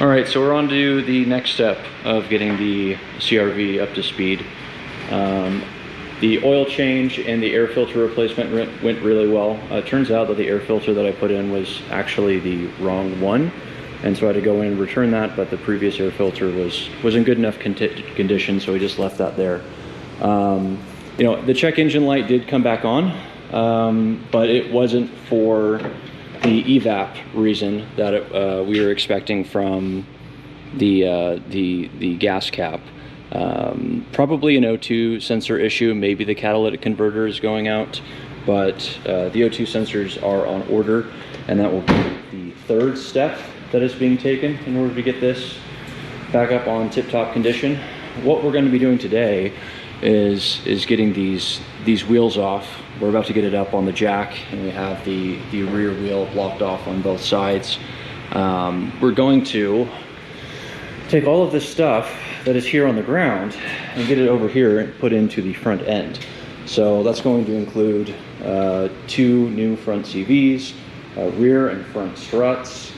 All right, so we're on to the next step of getting the CRV up to speed. The oil change and the air filter replacement went really well. It turns out that the air filter that I put in was actually the wrong one, and so I had to go in and return that, but the previous air filter was in good enough condition, so we just left that there. You know, the check engine light did come back on, but it wasn't for the evap reason that we were expecting from the gas cap. Probably an O2 sensor issue, maybe the catalytic converter is going out, but the O2 sensors are on order, and that will be the third step that is being taken in order to get this back up on tip-top condition. What we're going to be doing today is getting these wheels off. We're about to get it up on the jack, and we have the rear wheel blocked off on both sides. We're going to take all of this stuff that is here on the ground and get it over here and put into the front end. So that's going to include 2 new front CVs, rear and front struts.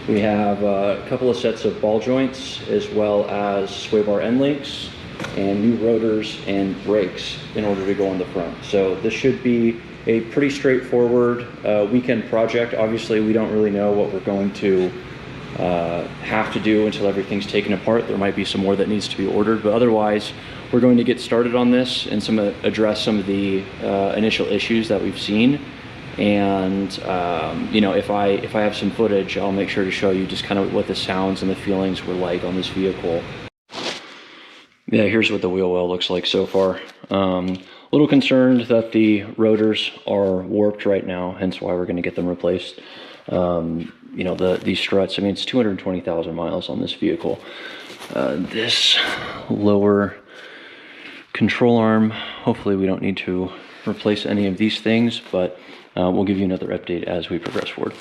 We have a couple of sets of ball joints, as well as sway bar end links and new rotors and brakes in order to go on the front. So this should be a pretty straightforward weekend project. Obviously, we don't really know what we're going to have to do until everything's taken apart. There might be some more that needs to be ordered, but otherwise we're going to get started on this and address some of the initial issues that we've seen. And you know, if I have some footage, I'll make sure to show you just kind of what the sounds and the feelings were like on this vehicle. Yeah, here's what the wheel well looks like so far. A little concerned that the rotors are warped right now, hence why we're going to get them replaced. You know, these struts, I mean, it's 220,000 miles on this vehicle. This lower control arm, hopefully we don't need to replace any of these things, but we'll give you another update as we progress forward.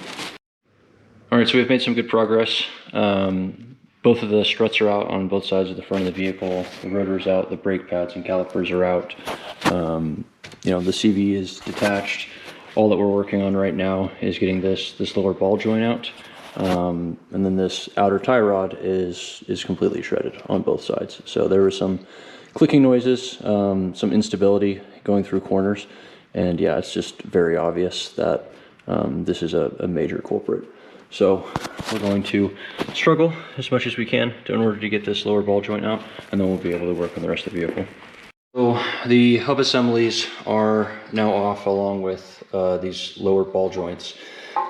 All right, so we've made some good progress. Both of the struts are out on both sides of the front of the vehicle. The rotor's out, the brake pads and calipers are out. You know, the CV is detached. All that we're working on right now is getting this lower ball joint out, and then this outer tie rod is completely shredded on both sides. So there were some clicking noises, some instability going through corners, and yeah, it's just very obvious that this is a major culprit. So we're going to struggle as much as we can in order to get this lower ball joint out, and then we'll be able to work on the rest of the vehicle. So the hub assemblies are now off, along with these lower ball joints.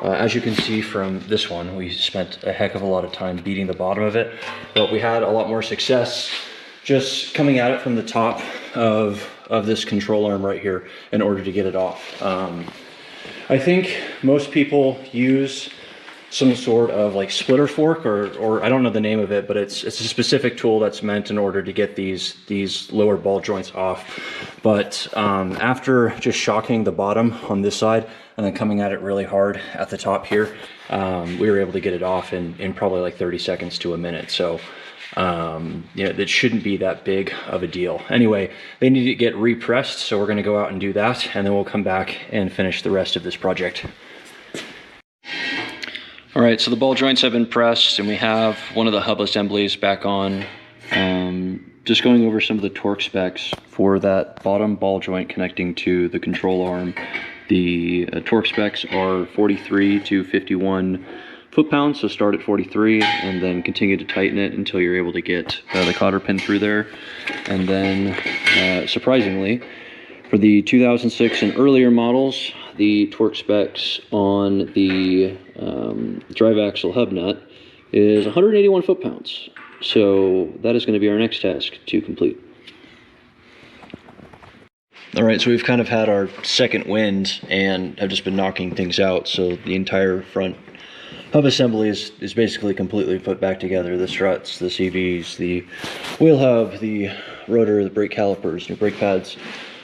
As you can see from this one, we spent a heck of a lot of time beating the bottom of it, but we had a lot more success just coming at it from the top of this control arm right here in order to get it off. I think most people use some sort of like splitter fork, or I don't know the name of it, but it's a specific tool that's meant in order to get these lower ball joints off. But after just shocking the bottom on this side and then coming at it really hard at the top here, we were able to get it off in probably like 30 seconds to a minute. So you know, that shouldn't be that big of a deal. Anyway, they need to get repressed, so we're going to go out and do that, and then we'll come back and finish the rest of this project. All right, so the ball joints have been pressed, and we have one of the hub assemblies back on. Just going over some of the torque specs for that bottom ball joint connecting to the control arm. The torque specs are 43 to 51 foot-pounds, so start at 43 and then continue to tighten it until you're able to get the cotter pin through there. And then, surprisingly, for the 2006 and earlier models, the torque specs on the drive axle hub nut is 181 foot-pounds. So that is going to be our next task to complete. All right, so we've kind of had our second wind and have just been knocking things out. So the entire front hub assembly is basically completely put back together. The struts, the CVs, the wheel hub, the rotor, the brake calipers, new brake pads.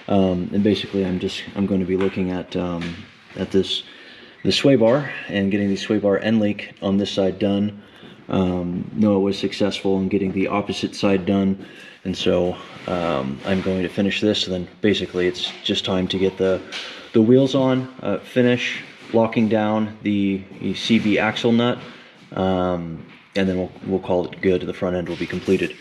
And basically I'm going to be looking at the sway bar and getting the sway bar end link on this side done. Noah was successful in getting the opposite side done, and so I'm going to finish this, and then basically it's just time to get the wheels on, finish locking down the CV axle nut, and then we'll call it good. The front end will be completed.